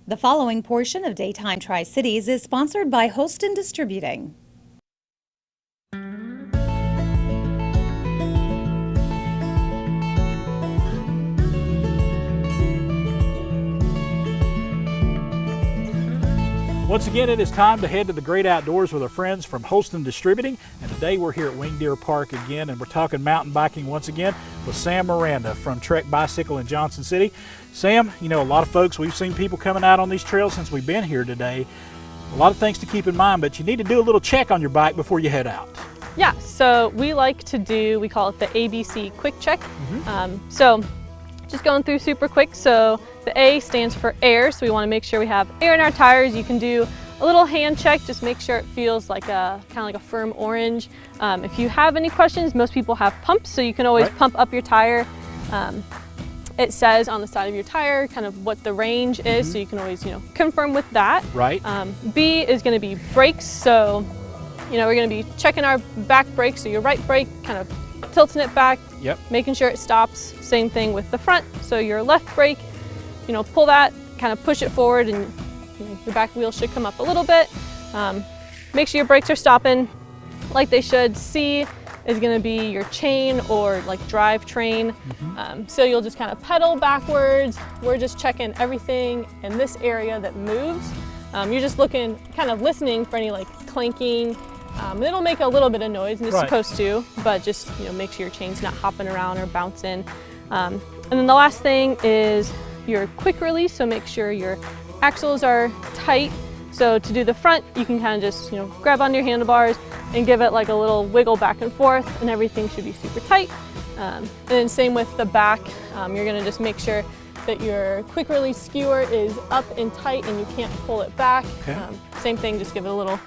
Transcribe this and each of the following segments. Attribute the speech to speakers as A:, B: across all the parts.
A: The following portion of Daytime Tri-Cities is sponsored by Holston Distributing.
B: Once again, it is time to head to the great outdoors with our friends from Holston Distributing, and today we're here at Winged Deer Park again, and we're talking mountain biking once again with Sam Miranda from Trek Bicycle in Johnson City. Sam, you know, a lot of folks, we've seen people coming out on these trails since we've been here today. A lot of things to keep in mind, but you need to do a little check on your bike before you head out.
C: Yeah, so we like to do, we call it the ABC quick check. So just going through super quick. So the A stands for air, so we want to make sure we have air in our tires. You can do a little hand check, just make sure it feels like kind of like a firm orange. If you have any questions, most people have pumps, so you can always pump up your tire. It says on the side of your tire kind of what the range is, so you can always, confirm with that. B is going to be brakes, so we're going to be checking our back brake, so your right brake kind of tilting it back, making sure it stops. Same thing with the front, so your left brake, pull that, kind of push it forward, and your back wheel should come up a little bit. Make sure your brakes are stopping like they should. C is going to be your chain or like drive train. So you'll just kind of pedal backwards. We're just checking everything in this area that moves. You're just looking, kind of listening for any like clanking. It'll make a little bit of noise, and it's supposed to, but just make sure your chain's not hopping around or bouncing. And then the last thing is your quick release, so make sure your axles are tight. So to do the front, you can kind of just grab onto your handlebars and give it like a little wiggle back and forth, and everything should be super tight. And then same with the back, you're going to just make sure that your quick release skewer is up and tight and you can't pull it back. Same thing, just give it a little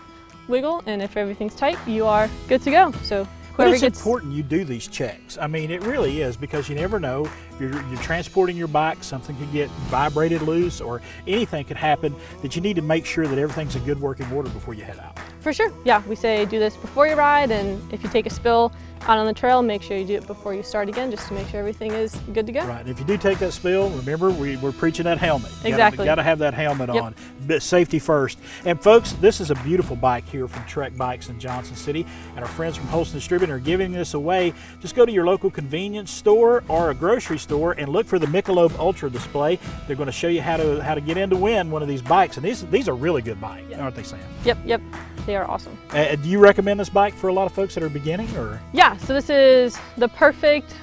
C: wiggle, and if everything's tight, you are good to go. So
B: but it's important you do these checks. I mean, it really is, because you never know. If you're transporting your bike, something could get vibrated loose, or anything could happen, that you need to make sure that everything's in good working order before you head out.
C: For sure, yeah. We say do this before you ride, and if you take a spill out on the trail, make sure you do it before you start again, just to make sure everything is good to go.
B: Right, and if you do take that spill, remember we're preaching that helmet. You got to have that helmet on. But safety first. And folks, this is a beautiful bike here from Trek Bikes in Johnson City, and our friends from Holston Distributing are giving this away. Just go to your local convenience store or a grocery store and look for the Michelob Ultra display. They're going to show you how to get in to win one of these bikes, and these are really good bikes, aren't they, Sam?
C: Yep. They are awesome.
B: Do you recommend this bike for a lot of folks that are beginning, or? Yeah,
C: so this is the perfect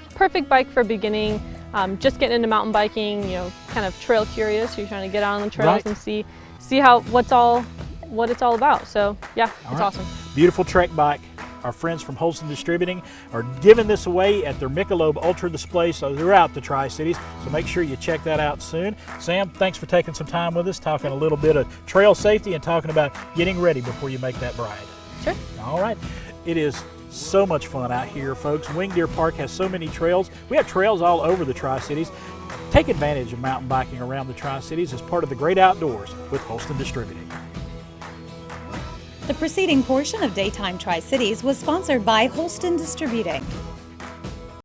C: bike for beginning, just getting into mountain biking, kind of trail curious. You're trying to get out on the trails and see what it's all about. So yeah, it's awesome.
B: Beautiful Trek bike. Our friends from Holston Distributing are giving this away at their Michelob Ultra display, so throughout the Tri-Cities. So make sure you check that out soon. Sam, thanks for taking some time with us, talking a little bit of trail safety and talking about getting ready before you make that ride.
C: Sure.
B: All right. It is so much fun out here, folks. Winged Deer Park has so many trails. We have trails all over the Tri-Cities. Take advantage of mountain biking around the Tri-Cities as part of the great outdoors with Holston Distributing.
A: The preceding portion of Daytime Tri-Cities was sponsored by Holston Distributing.